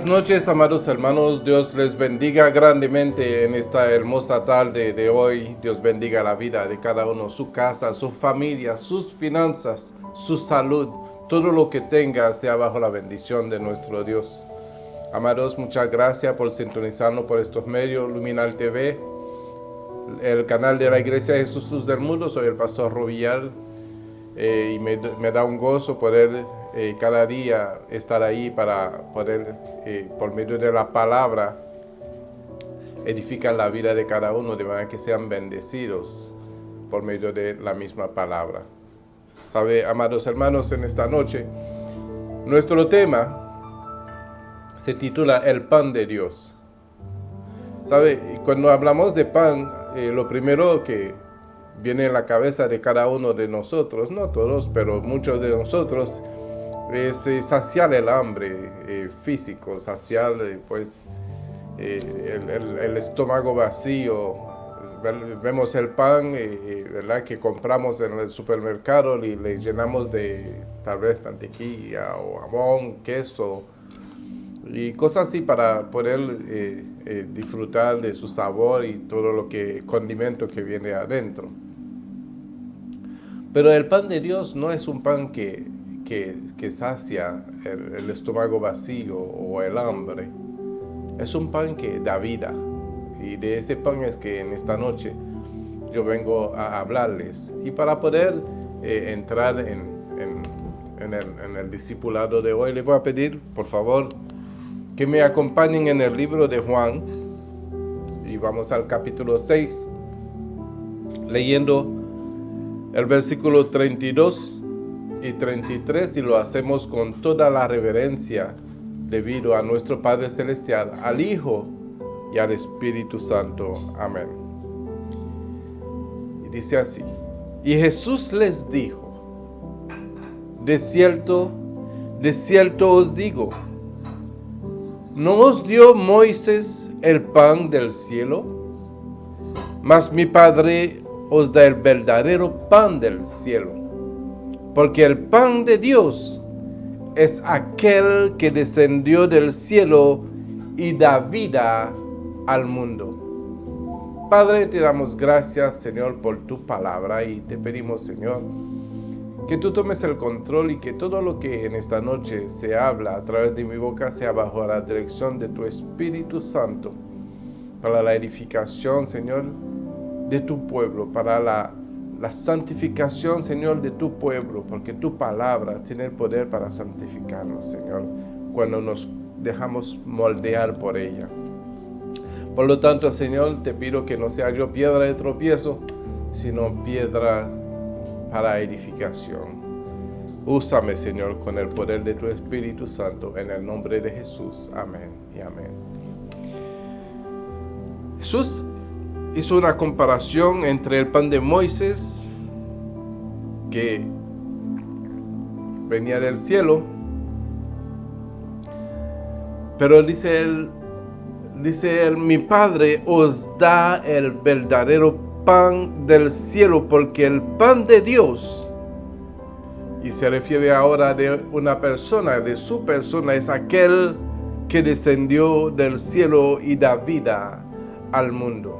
Buenas noches, amados hermanos. Dios les bendiga grandemente en esta hermosa tarde de hoy. Dios bendiga la vida de cada uno, su casa, su familia, sus finanzas, su salud. Todo lo que tenga sea bajo la bendición de nuestro Dios. Amados, muchas gracias por sintonizarnos por estos medios, Luminal TV, el canal de la Iglesia de Jesús del Mundo. Soy el pastor Rovillar y me da un gozo poder cada día estar ahí para poder, por medio de la palabra, edificar la vida de cada uno de manera que sean bendecidos por medio de la misma palabra. ¿Sabe, amados hermanos? En esta noche, nuestro tema se titula El pan de Dios. ¿Sabe? Cuando hablamos de pan, lo primero que viene en la cabeza de cada uno de nosotros, no todos, pero muchos de nosotros, es saciar el hambre físico, saciar el estómago vacío. Vemos el pan, ¿verdad?, que compramos en el supermercado y le llenamos de tal vez mantequilla o jamón, queso y cosas así para poder disfrutar de su sabor y todo lo que condimento que viene adentro. Pero el pan de Dios no es un pan que sacia el estómago vacío o el hambre. Es un pan que da vida. Y de ese pan es que en esta noche yo vengo a hablarles. Y para poder entrar en el discipulado de hoy, les voy a pedir, por favor, que me acompañen en el libro de Juan. Y vamos al capítulo 6, leyendo el versículo 32 y 33, y lo hacemos con toda la reverencia debido a nuestro Padre Celestial, al Hijo y al Espíritu Santo. Amén. Y dice así: y Jesús les dijo: de cierto os digo, ¿no os dio Moisés el pan del cielo? Mas mi Padre os da el verdadero pan del cielo. Porque el pan de Dios es aquel que descendió del cielo y da vida al mundo. Padre, te damos gracias, Señor, por tu palabra, y te pedimos, Señor, que tú tomes el control y que todo lo que en esta noche se habla a través de mi boca sea bajo la dirección de tu Espíritu Santo, para la edificación, Señor, de tu pueblo, para la santificación, Señor, de tu pueblo, porque tu palabra tiene el poder para santificarnos, Señor, cuando nos dejamos moldear por ella. Por lo tanto, Señor, te pido que no sea yo piedra de tropiezo, sino piedra para edificación. Úsame, Señor, con el poder de tu Espíritu Santo, en el nombre de Jesús. Amén y amén. Jesús hizo una comparación entre el pan de Moisés, que venía del cielo, pero dice él, mi Padre os da el verdadero pan del cielo, porque el pan de Dios, y se refiere ahora de una persona, de su persona, es aquel que descendió del cielo y da vida al mundo.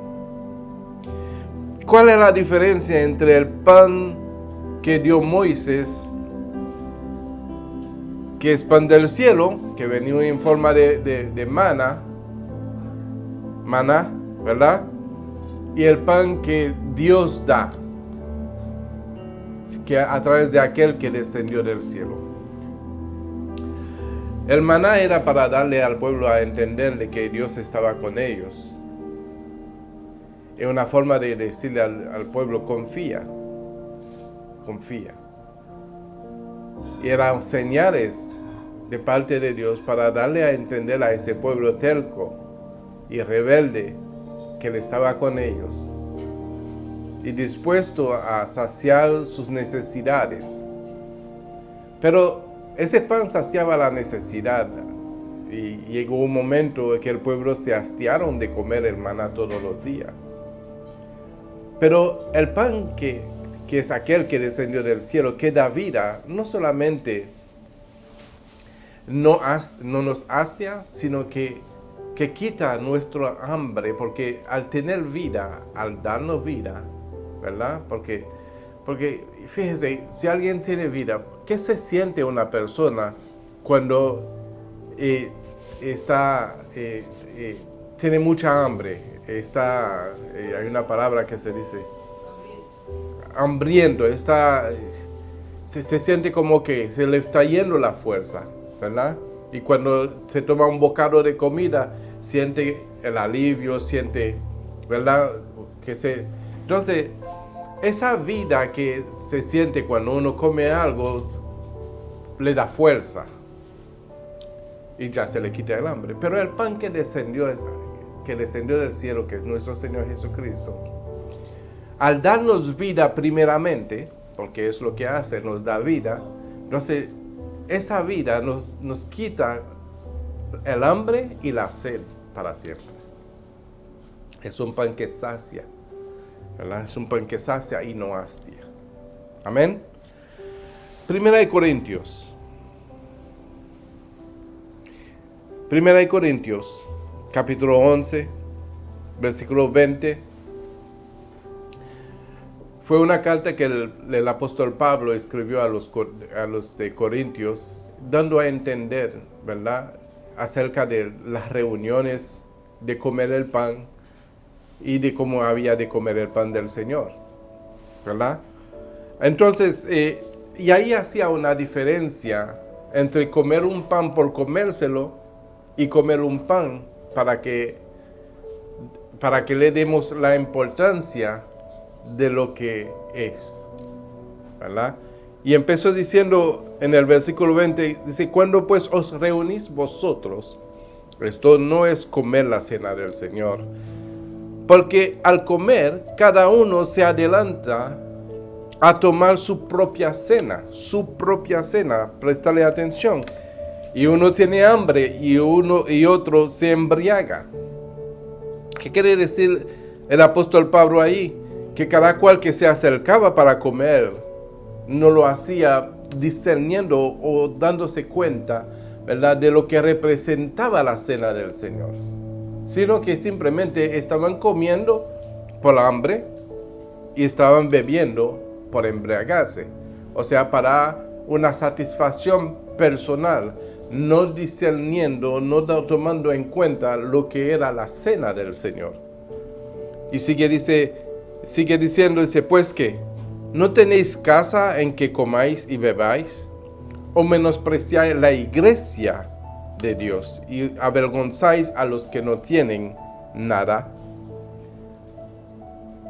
¿Cuál es la diferencia entre el pan que dio Moisés, que es pan del cielo, que venía en forma de maná, ¿verdad?, y el pan que Dios da, que a través de aquel que descendió del cielo? El maná era para darle al pueblo a entender de que Dios estaba con ellos. Es una forma de decirle al pueblo: confía. Y eran señales de parte de Dios para darle a entender a ese pueblo terco y rebelde que Él estaba con ellos y dispuesto a saciar sus necesidades. Pero ese pan saciaba la necesidad, y llegó un momento en que el pueblo se hastiaron de comer el maná todos los días. Pero el pan que es aquel que descendió del cielo, que da vida, no solamente no nos hastia, sino que quita nuestro hambre, porque al tener vida, al darnos vida, ¿verdad? Porque fíjese, si alguien tiene vida, ¿qué se siente una persona cuando tiene mucha hambre? Hay una palabra que se dice, hambriento, se siente como que se le está yendo la fuerza, ¿verdad? Y cuando se toma un bocado de comida, siente el alivio, siente, ¿verdad? Entonces, esa vida que se siente cuando uno come algo, le da fuerza. Y ya se le quita el hambre. Pero el pan que descendió del cielo, que es nuestro Señor Jesucristo, al darnos vida primeramente, porque es lo que hace, nos da vida, entonces esa vida nos quita el hambre y la sed para siempre. Es un pan que sacia, ¿verdad? Es un pan que sacia y no hastia. Amén. Primera de Corintios, capítulo 11, versículo 20. Fue una carta que el apóstol Pablo escribió a los de Corintios, dando a entender, ¿verdad?, acerca de las reuniones de comer el pan y de cómo había de comer el pan del Señor, ¿verdad? Entonces, y ahí hacía una diferencia entre comer un pan por comérselo y comer un pan para que le demos la importancia de lo que es, ¿verdad? Y empezó diciendo en el versículo 20, dice, cuando pues os reunís vosotros, esto no es comer la cena del Señor, porque al comer cada uno se adelanta a tomar su propia cena, préstale atención, y uno tiene hambre y otro se embriaga. ¿Qué quiere decir el apóstol Pablo ahí? Que cada cual que se acercaba para comer no lo hacía discerniendo o dándose cuenta, ¿verdad?, de lo que representaba la cena del Señor, sino que simplemente estaban comiendo por hambre y estaban bebiendo por embriagarse, o sea, para una satisfacción personal, no discerniendo, no tomando en cuenta lo que era la cena del Señor. Y sigue diciendo, pues que ¿no tenéis casa en que comáis y bebáis? ¿O menospreciáis la iglesia de Dios y avergonzáis a los que no tienen nada?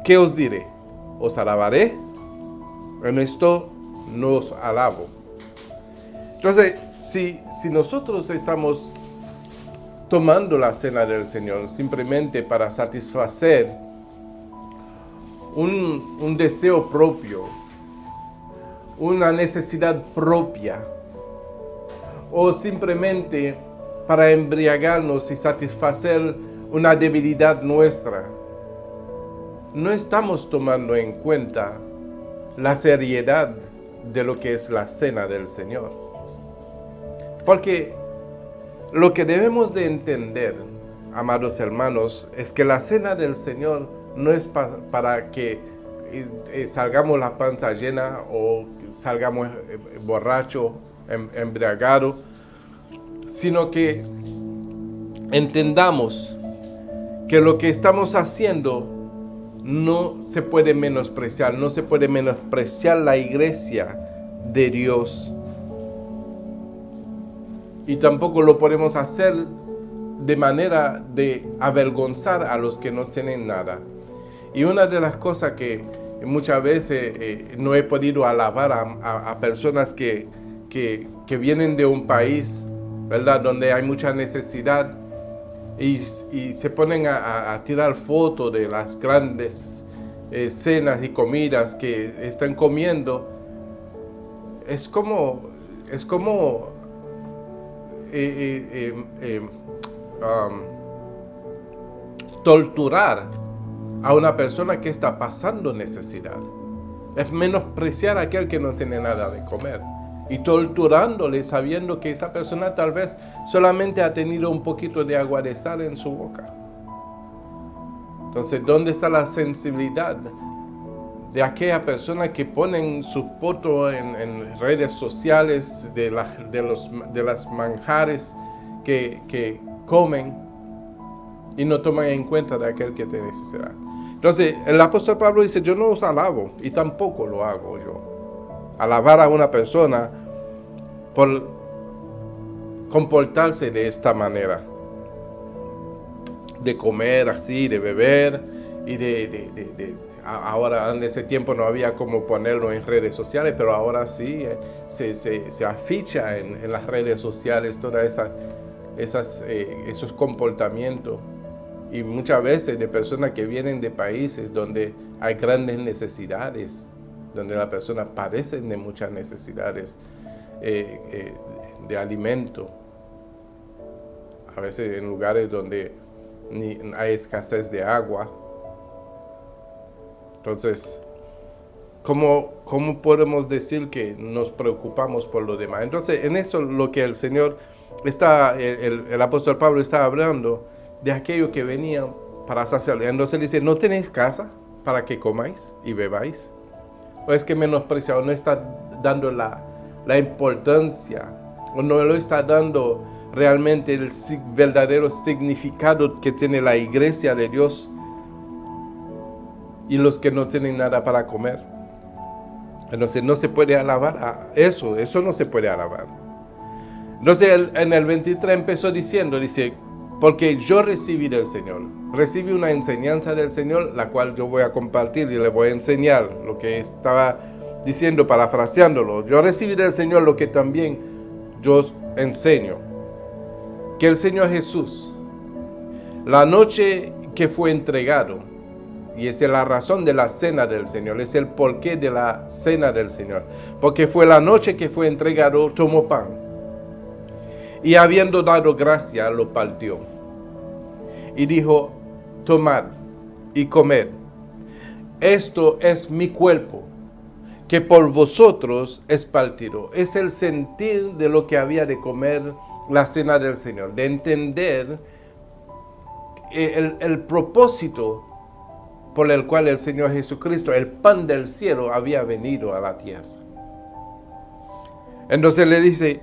¿Qué os diré? ¿Os alabaré? En esto no os alabo. Entonces, si nosotros estamos tomando la cena del Señor simplemente para satisfacer un deseo propio, una necesidad propia, o simplemente para embriagarnos y satisfacer una debilidad nuestra, no estamos tomando en cuenta la seriedad de lo que es la cena del Señor. Porque lo que debemos de entender, amados hermanos, es que la cena del Señor no es para que salgamos la panza llena o salgamos borracho, embriagado, sino que entendamos que lo que estamos haciendo no se puede menospreciar la iglesia de Dios. Y tampoco lo podemos hacer de manera de avergonzar a los que no tienen nada. Y una de las cosas que muchas veces no he podido alabar a personas que vienen de un país, ¿verdad?, donde hay mucha necesidad y se ponen a tirar fotos de las grandes cenas y comidas que están comiendo. Es como torturar a una persona que está pasando necesidad. Es menospreciar a aquel que no tiene nada de comer. y torturándole sabiendo que esa persona tal vez solamente ha tenido un poquito de agua de sal en su boca. Entonces, ¿dónde está la sensibilidad de aquella persona que ponen su foto en redes sociales de las manjares que comen y no toman en cuenta de aquel que tiene necesidad? Entonces, el apóstol Pablo dice, yo no os alabo y tampoco lo hago yo. Alabar a una persona por comportarse de esta manera, de comer así, de beber y ahora en ese tiempo no había como ponerlo en redes sociales, pero ahora sí se aficha en las redes sociales todas esos comportamientos, y muchas veces de personas que vienen de países donde hay grandes necesidades, donde las personas padecen de muchas necesidades de alimento, a veces en lugares donde hay escasez de agua. Entonces, ¿cómo podemos decir que nos preocupamos por lo demás? Entonces, en eso lo que el Señor el apóstol Pablo está hablando de aquello que venía para saciar. Entonces dice, ¿no tenéis casa para que comáis y bebáis? ¿O es que menosprecia o no está dando la importancia, o no lo está dando realmente el verdadero significado que tiene la iglesia de Dios y los que no tienen nada para comer? Entonces no se puede alabar a eso no se puede alabar. Entonces en el 23 empezó dice, porque yo recibí del Señor, recibí una enseñanza del Señor, la cual yo voy a compartir y le voy a enseñar lo que estaba diciendo, parafraseándolo. Yo recibí del Señor lo que también yo os enseño, que el Señor Jesús, la noche que fue entregado, y esa es la razón de la cena del Señor, es el porqué de la cena del Señor, porque fue la noche que fue entregado, tomó pan, y habiendo dado gracia, lo partió, y dijo, tomad y comed, esto es mi cuerpo, que por vosotros es partido. Es el sentir de lo que había de comer la cena del Señor, de entender el propósito por el cual el Señor Jesucristo, el pan del cielo, había venido a la tierra. Entonces le dice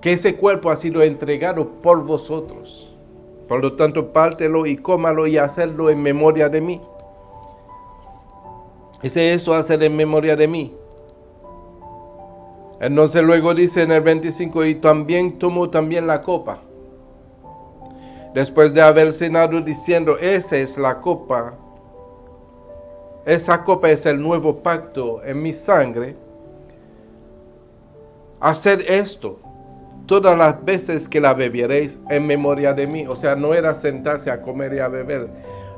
que ese cuerpo ha sido entregado por vosotros. Por lo tanto, pártelo y cómalo y hacerlo en memoria de mí. Dice eso, hacer en memoria de mí. Entonces luego dice en el 25, y también tomó también la copa, después de haber cenado, diciendo, esa es la copa, esa copa es el nuevo pacto en mi sangre. Haced esto todas las veces que la bebiereis en memoria de mí. O sea, no era sentarse a comer y a beber.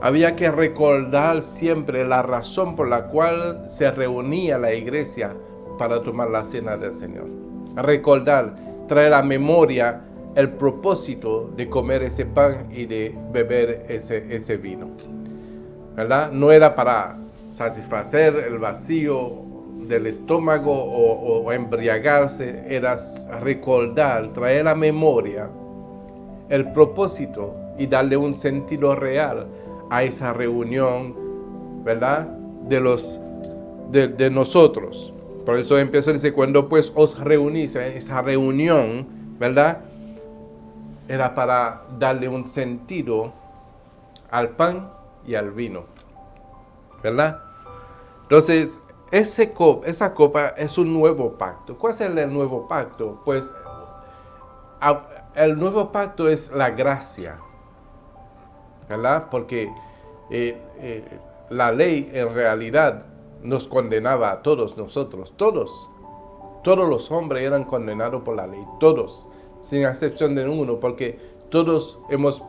Había que recordar siempre la razón por la cual se reunía la iglesia para tomar la cena del Señor. Recordar, traer a memoria el propósito de comer ese pan y de beber ese vino, ¿verdad? No era para satisfacer el vacío del estómago o embriagarse, era recordar, traer a memoria el propósito y darle un sentido real a esa reunión, ¿verdad? De nosotros. Por eso empieza a decir, cuando pues os reunís, esa reunión, ¿verdad? Era para darle un sentido al pan y al vino, ¿verdad? Entonces, esa copa es un nuevo pacto. ¿Cuál es el nuevo pacto? Pues el nuevo pacto es la gracia, ¿verdad? Porque la ley en realidad nos condenaba a todos nosotros, todos los hombres eran condenados por la ley, todos, sin excepción de uno, porque todos hemos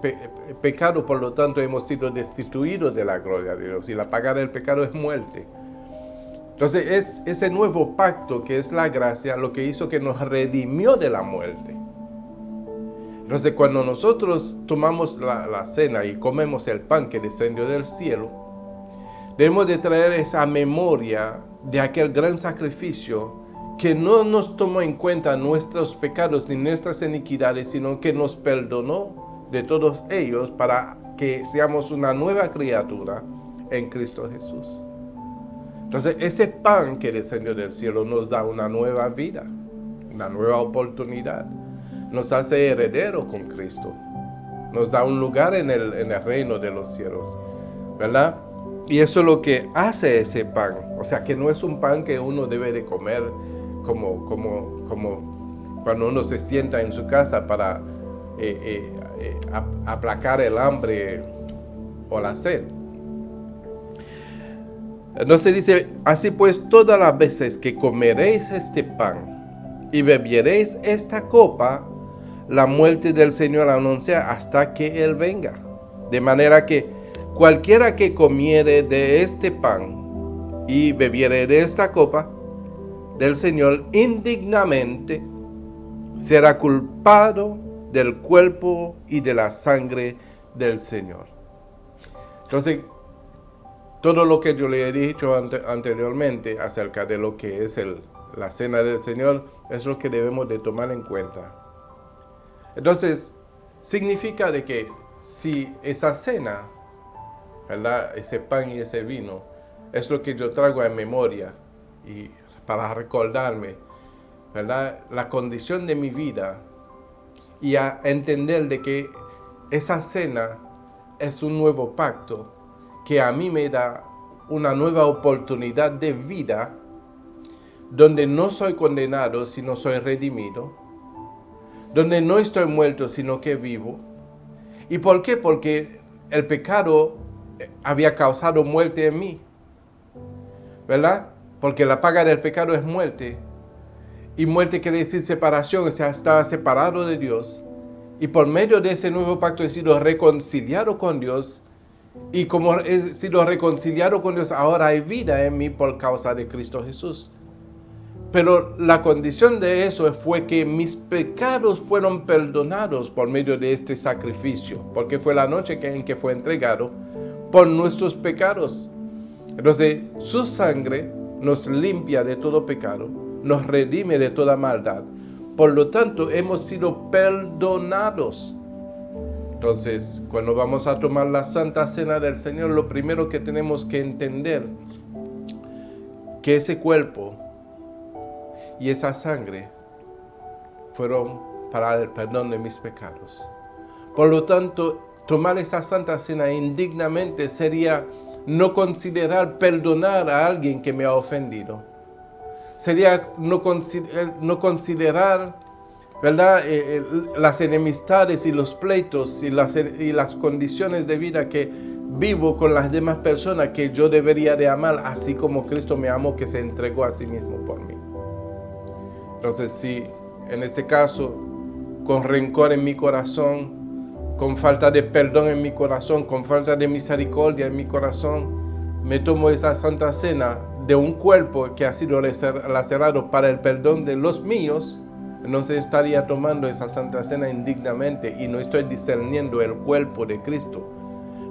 pecado, por lo tanto hemos sido destituidos de la gloria de Dios, y la paga del pecado es muerte. Entonces es ese nuevo pacto que es la gracia lo que hizo que nos redimió de la muerte. Entonces cuando nosotros tomamos la cena y comemos el pan que descendió del cielo, debemos de traer esa memoria de aquel gran sacrificio que no nos tomó en cuenta nuestros pecados ni nuestras iniquidades, sino que nos perdonó de todos ellos para que seamos una nueva criatura en Cristo Jesús. Entonces, ese pan que descendió del cielo nos da una nueva vida, una nueva oportunidad. Nos hace heredero con Cristo. Nos da un lugar en el reino de los cielos, ¿verdad? Y eso es lo que hace ese pan. O sea, que no es un pan que uno debe de comer como cuando uno se sienta en su casa para aplacar el hambre o la sed. Entonces dice, así pues, todas las veces que comeréis este pan y bebieréis esta copa, la muerte del Señor anuncia hasta que Él venga. De manera que cualquiera que comiere de este pan y bebiere de esta copa del Señor indignamente, será culpado del cuerpo y de la sangre del Señor. Entonces, todo lo que yo le he dicho anteriormente acerca de lo que es la cena del Señor es lo que debemos de tomar en cuenta. Entonces, significa de que si esa cena, ¿verdad?, ese pan y ese vino, es lo que yo traigo en memoria y para recordarme, ¿verdad?, la condición de mi vida y a entender de que esa cena es un nuevo pacto que a mí me da una nueva oportunidad de vida donde no soy condenado, sino soy redimido, donde no estoy muerto, sino que vivo. ¿Y por qué? Porque el pecado había causado muerte en mí, ¿verdad? Porque la paga del pecado es muerte, y muerte quiere decir separación, o sea, estaba separado de Dios, y por medio de ese nuevo pacto he sido reconciliado con Dios, y como he sido reconciliado con Dios, ahora hay vida en mí por causa de Cristo Jesús. Pero la condición de eso fue que mis pecados fueron perdonados por medio de este sacrificio, porque fue la noche en que fue entregado por nuestros pecados. Entonces, su sangre nos limpia de todo pecado, nos redime de toda maldad. Por lo tanto, hemos sido perdonados. Entonces, cuando vamos a tomar la Santa Cena del Señor, lo primero que tenemos que entender que ese cuerpo y esa sangre fueron para el perdón de mis pecados. Por lo tanto, tomar esa Santa Cena indignamente sería no perdonar a alguien que me ha ofendido. Sería no considerar, ¿verdad?, las enemistades y los pleitos y las condiciones de vida que vivo con las demás personas que yo debería de amar, así como Cristo me amó, que se entregó a sí mismo por mí. Entonces, si en este caso, con rencor en mi corazón, con falta de perdón en mi corazón, con falta de misericordia en mi corazón, me tomo esa Santa Cena de un cuerpo que ha sido lacerado para el perdón de los míos, entonces estaría tomando esa Santa Cena indignamente y no estoy discerniendo el cuerpo de Cristo.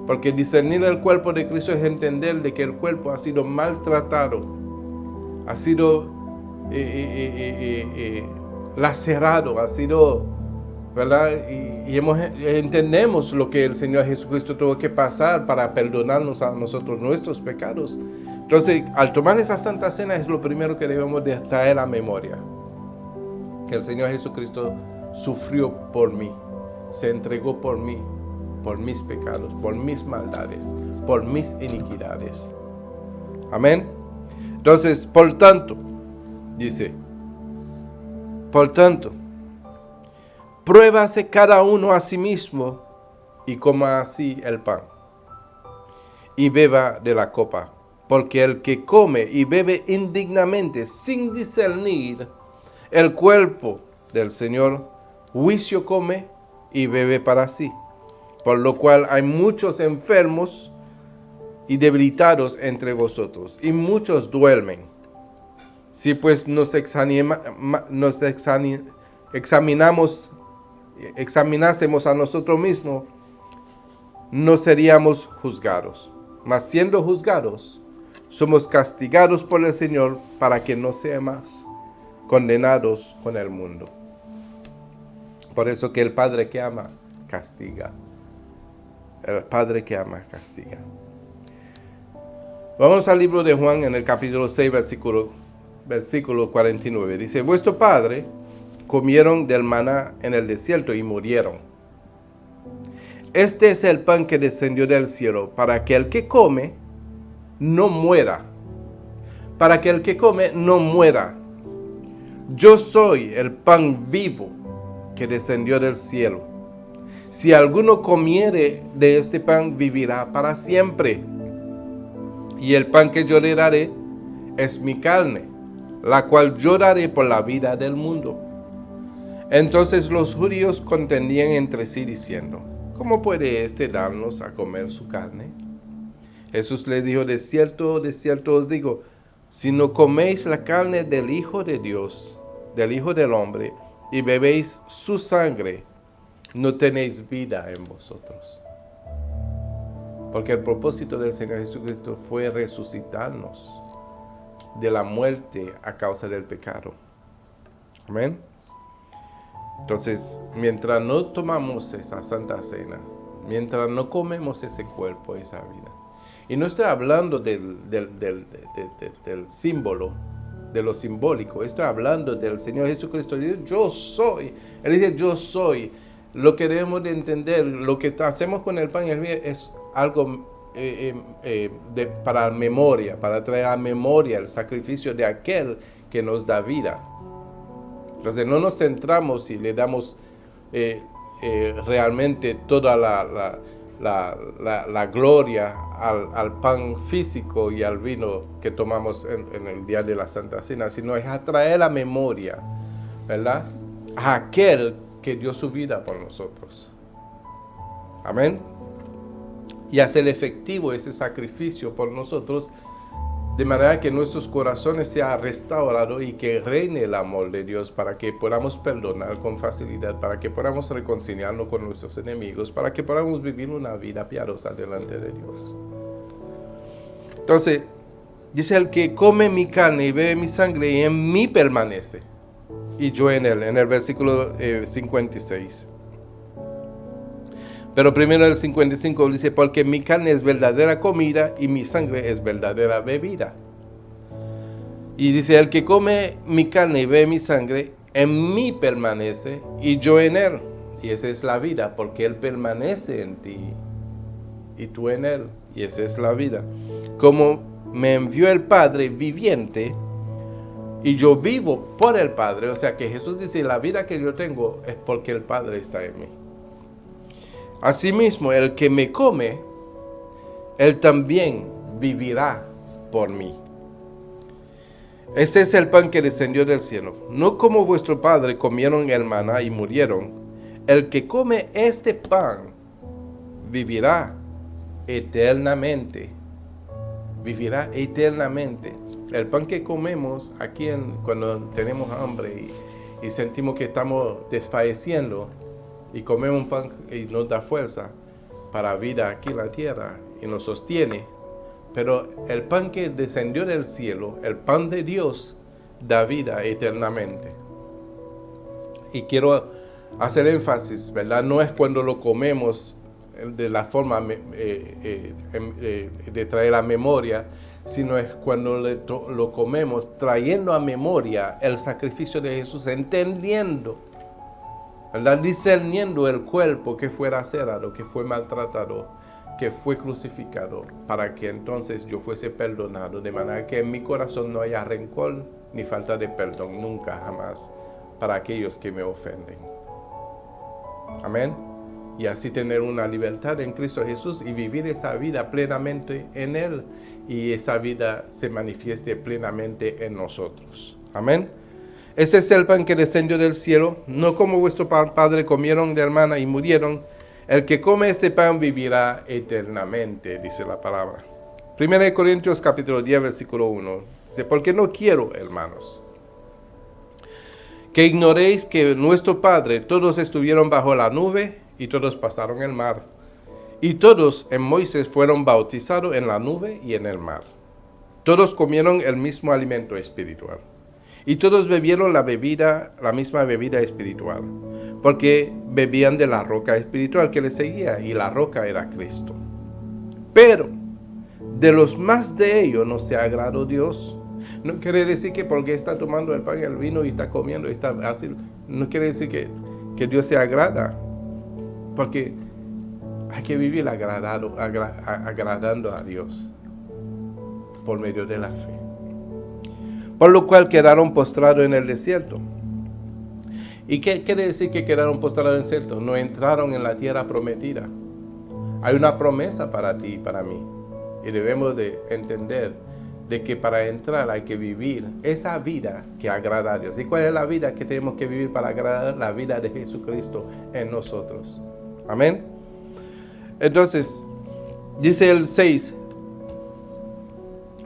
Porque discernir el cuerpo de Cristo es entender de que el cuerpo ha sido maltratado, ha sido lacerado, ha sido, ¿verdad? Y entendemos lo que el Señor Jesucristo tuvo que pasar para perdonarnos a nosotros nuestros pecados. Entonces, al tomar esa Santa Cena es lo primero que debemos de traer a memoria. Que el Señor Jesucristo sufrió por mí, se entregó por mí, por mis pecados, por mis maldades, por mis iniquidades. Amén. Entonces, por tanto, dice, por tanto, pruébase cada uno a sí mismo y coma así el pan y beba de la copa, porque el que come y bebe indignamente sin discernir el cuerpo del Señor, juicio come y bebe para sí, por lo cual hay muchos enfermos y debilitados entre vosotros, y muchos duermen. Si pues nos examinásemos a nosotros mismos, no seríamos juzgados. Mas siendo juzgados, somos castigados por el Señor para que no sea más condenados con el mundo. Por eso que el Padre que ama, castiga. El Padre que ama, castiga. Vamos al libro de Juan en el capítulo 6, versículo 49. Dice, vuestro Padre comieron del maná en el desierto y murieron. Este es el pan que descendió del cielo, para que el que come no muera. Para que el que come no muera. Yo soy el pan vivo que descendió del cielo. Si alguno comiere de este pan, vivirá para siempre. Y el pan que yo le daré es mi carne, la cual yo daré por la vida del mundo. Entonces los judíos contendían entre sí diciendo, ¿cómo puede éste darnos a comer su carne? Jesús les dijo, de cierto os digo, si no coméis la carne del Hijo de Dios, del Hijo del Hombre, y bebéis su sangre, no tenéis vida en vosotros. Porque el propósito del Señor Jesucristo fue resucitarnos de la muerte a causa del pecado. Amén. Entonces, mientras no tomamos esa santa cena, mientras no comemos ese cuerpo, esa vida, y no estoy hablando del símbolo, de lo simbólico, estoy hablando del Señor Jesucristo. Dice, yo soy. Él dice, yo soy. Lo que debemos de entender, lo que hacemos con el pan y el vino es algo para memoria, para traer a memoria el sacrificio de aquel que nos da vida. Entonces no nos centramos y le damos realmente toda la gloria al pan físico y al vino que tomamos en el día de la Santa Cena, sino es atraer la memoria, ¿verdad?, a aquel que dio su vida por nosotros. Amén. Y hacer efectivo ese sacrificio por nosotros, de manera que nuestros corazones sean restaurados y que reine el amor de Dios, para que podamos perdonar con facilidad, para que podamos reconciliarnos con nuestros enemigos, para que podamos vivir una vida piadosa delante de Dios. Entonces, dice, el que come mi carne y bebe mi sangre, y en mí permanece, y yo en él, en el versículo 56. Pero primero el 55 dice, porque mi carne es verdadera comida y mi sangre es verdadera bebida. Y dice, el que come mi carne y bebe mi sangre, en mí permanece y yo en él. Y esa es la vida, porque él permanece en ti y tú en él. Y esa es la vida. Como me envió el Padre viviente y yo vivo por el Padre. O sea que Jesús dice, la vida que yo tengo es porque el Padre está en mí. Asimismo, el que me come, él también vivirá por mí. Este es el pan que descendió del cielo. No como vuestro padre comieron el maná y murieron. El que come este pan vivirá eternamente. Vivirá eternamente. El pan que comemos aquí cuando tenemos hambre y sentimos que estamos desfalleciendo, y comemos un pan y nos da fuerza para vida aquí en la tierra y nos sostiene. Pero el pan que descendió del cielo, el pan de Dios, da vida eternamente. Y quiero hacer énfasis, ¿verdad? No es cuando lo comemos de la forma de traer a memoria, sino es cuando lo comemos trayendo a memoria el sacrificio de Jesús, entendiendo, ¿verdad?, discerniendo el cuerpo que fue lacerado, que fue maltratado, que fue crucificado, para que entonces yo fuese perdonado, de manera que en mi corazón no haya rencor ni falta de perdón, nunca, jamás, para aquellos que me ofenden. Amén. Y así tener una libertad en Cristo Jesús y vivir esa vida plenamente en Él, y esa vida se manifieste plenamente en nosotros. Amén. Ese es el pan que descendió del cielo, no como vuestro padre comieron del maná y murieron. El que come este pan vivirá eternamente, dice la palabra. 1 Corintios capítulo 10, versículo 1. Dice, porque no quiero, hermanos, que ignoréis que nuestro Padre todos estuvieron bajo la nube y todos pasaron el mar. Y todos en Moisés fueron bautizados en la nube y en el mar. Todos comieron el mismo alimento espiritual. Y todos bebieron la misma bebida espiritual, porque bebían de la roca espiritual que les seguía, y la roca era Cristo. Pero de los más de ellos no se agradó Dios. No quiere decir que porque está tomando el pan y el vino y está comiendo y está así, no quiere decir que Dios se agrada, porque hay que vivir agradando a Dios por medio de la fe. Por lo cual quedaron postrados en el desierto. ¿Y qué quiere decir que quedaron postrados en el desierto? No entraron en la tierra prometida. Hay una promesa para ti y para mí. Y debemos de entender de que para entrar hay que vivir esa vida que agrada a Dios. ¿Y cuál es la vida que tenemos que vivir para agradar? La vida de Jesucristo en nosotros. Amén. Entonces, dice el 6.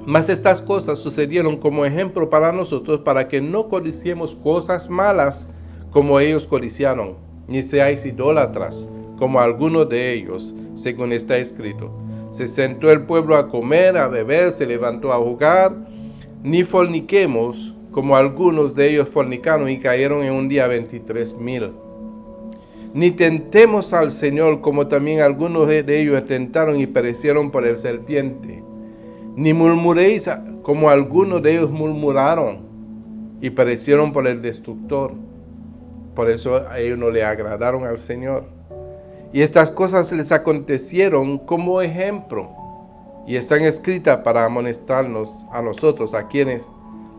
Mas estas cosas sucedieron como ejemplo para nosotros, para que no codiciemos cosas malas como ellos codiciaron, ni seáis idólatras como algunos de ellos, según está escrito. Se sentó el pueblo a comer, a beber, se levantó a jugar, ni forniquemos como algunos de ellos fornicaron y cayeron en un día 23,000. Ni tentemos al Señor como también algunos de ellos tentaron y perecieron por el serpiente. Ni murmuréis como algunos de ellos murmuraron y perecieron por el destructor. Por eso a ellos no le agradaron al Señor. Y estas cosas les acontecieron como ejemplo y están escritas para amonestarnos a nosotros, a quienes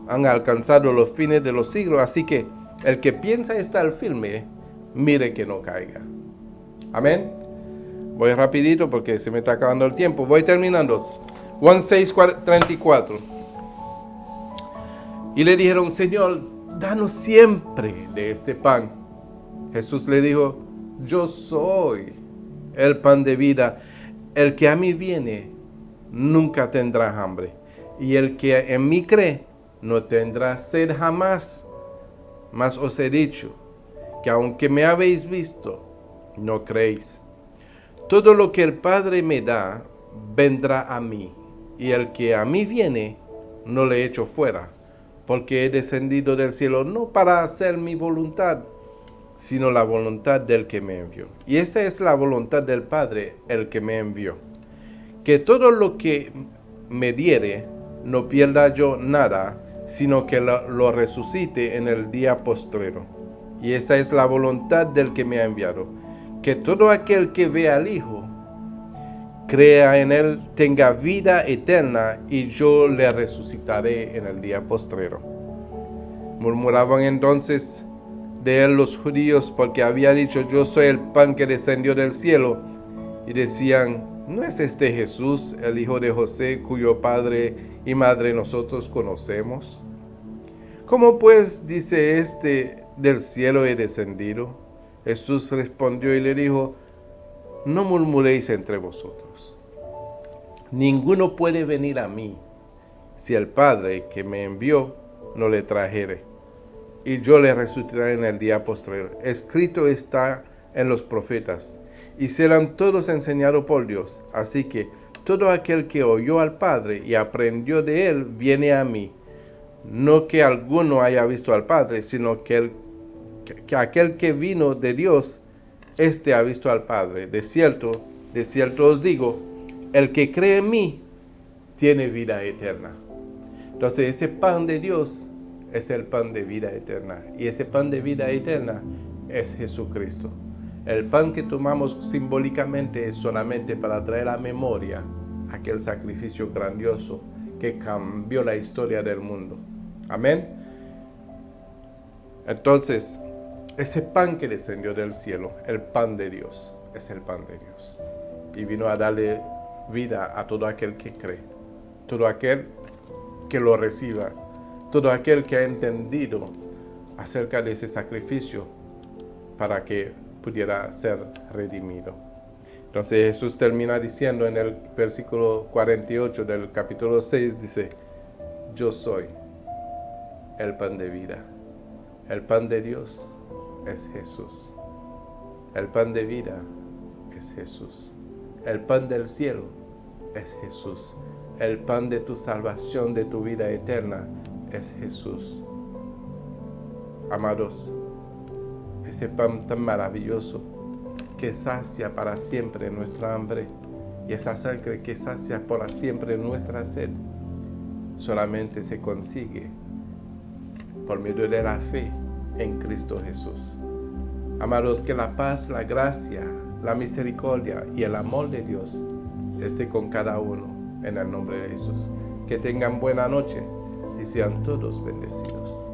han alcanzado los fines de los siglos. Así que el que piensa estar firme, mire que no caiga. Amén. Voy rapidito porque se me está acabando el tiempo. Voy terminando. Juan 6:34. Y le dijeron: Señor, danos siempre de este pan. Jesús le dijo: yo soy el pan de vida. El que a mí viene nunca tendrá hambre, y el que en mí cree no tendrá sed jamás. Mas os he dicho que aunque me habéis visto, no creéis. Todo lo que el Padre me da vendrá a mí, y el que a mí viene no le echo fuera, porque he descendido del cielo no para hacer mi voluntad, sino la voluntad del que me envió. Y esa es la voluntad del Padre, el que me envió, que todo lo que me diere no pierda yo nada, sino que lo resucite en el día postrero. Y esa es la voluntad del que me ha enviado, que todo aquel que vea al Hijo, crea en él, tenga vida eterna, y yo le resucitaré en el día postrero. Murmuraban entonces de él los judíos, porque había dicho: yo soy el pan que descendió del cielo. Y decían: ¿no es este Jesús, el hijo de José, cuyo padre y madre nosotros conocemos? ¿Cómo pues dice este: del cielo he descendido? Jesús respondió y le dijo: no murmuréis entre vosotros. Ninguno puede venir a mí si el Padre que me envió no le trajere, y yo le resucitaré en el día postrero. Escrito está en los profetas, y serán todos enseñados por Dios. Así que todo aquel que oyó al Padre y aprendió de él, viene a mí. No que alguno haya visto al Padre, sino que aquel que vino de Dios, éste ha visto al Padre. De cierto os digo, el que cree en mí tiene vida eterna. Entonces ese pan de Dios es el pan de vida eterna. Y ese pan de vida eterna es Jesucristo. El pan que tomamos simbólicamente es solamente para traer a memoria aquel sacrificio grandioso que cambió la historia del mundo. Amén. Entonces, ese pan que descendió del cielo, el pan de Dios, es el pan de Dios. Y vino a darle vida a todo aquel que cree, todo aquel que lo reciba, todo aquel que ha entendido acerca de ese sacrificio para que pudiera ser redimido. Entonces Jesús termina diciendo en el versículo 48 del capítulo 6, dice: yo soy el pan de vida. El pan de Dios es Jesús. El pan de vida es Jesús. El pan del cielo es Jesús. El pan de tu salvación, de tu vida eterna, es Jesús. Amados, ese pan tan maravilloso que sacia para siempre nuestra hambre y esa sangre que sacia para siempre nuestra sed, solamente se consigue por medio de la fe en Cristo Jesús. Amados, que la paz, la gracia, la misericordia y el amor de Dios esté con cada uno en el nombre de Jesús. Que tengan buena noche y sean todos bendecidos.